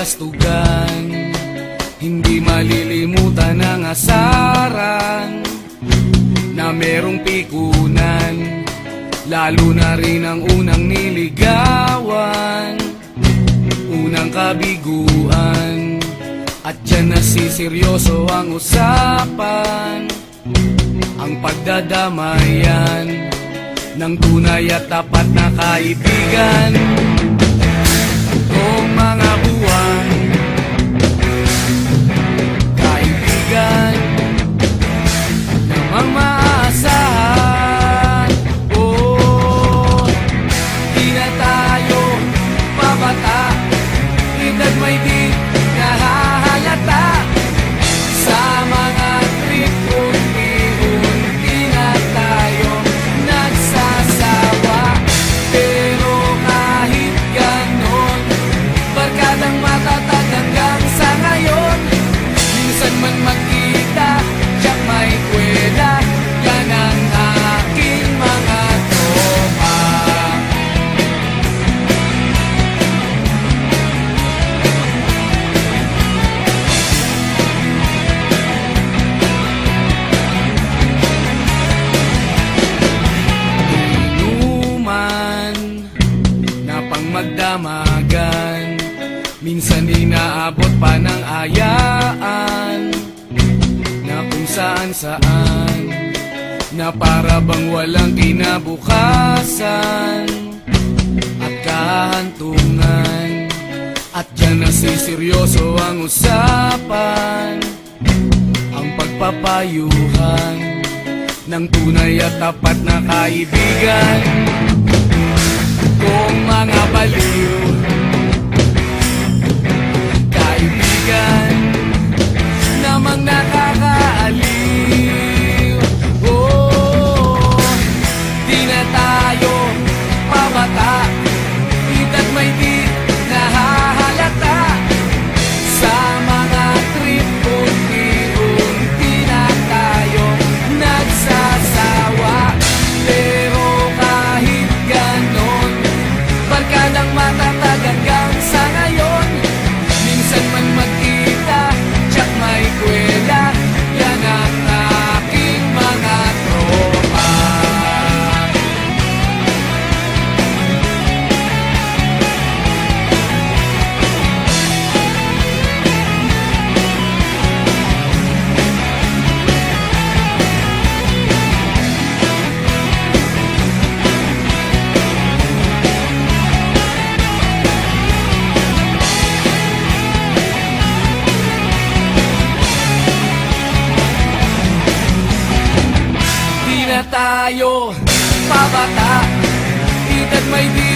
kastugan, hindi malilimutan ang asaran na merong pikunan, lalo na rin ang unang niligawan, unang kabiguan. At dyan nasiseryoso ang usapan, ang pagdadamayan ng tunay at tapat na kaibigan. Tatlong mga buwan, kaibigan namang maaasahan. Oh, di na tayo pabata, edad may di nahahalata. Sa mga trip unti-unti na tayo nagsasawa. Pero kahit ganon, barkadang matatag hanggang sa ngayon. Minsan man magkita, tiyak may kwela, yan ang aking mga tropa. Inuman na pang magdamagan, minsan inaabot pa ng ayaan, na kung saan-saan, na para bang walang kinabukasan at kahantungan. At dyan nasiseryoso ang usapan, ang pagpapayuhan ng tunay at tapat na kaibigan. Kung mga baliw, kaibigan namang nakakaaliw. Oh, di na tayo pabata, edad may di nahahalata. Sa mga trip unti-unti na tayo nagsasawa. Pero kahit ganon, barkadang matatag hanggang sa ngayon. Minsan man magkita, tiyak may kwela, yan ang aking mga tropa. Di na tayo pabata, edad may di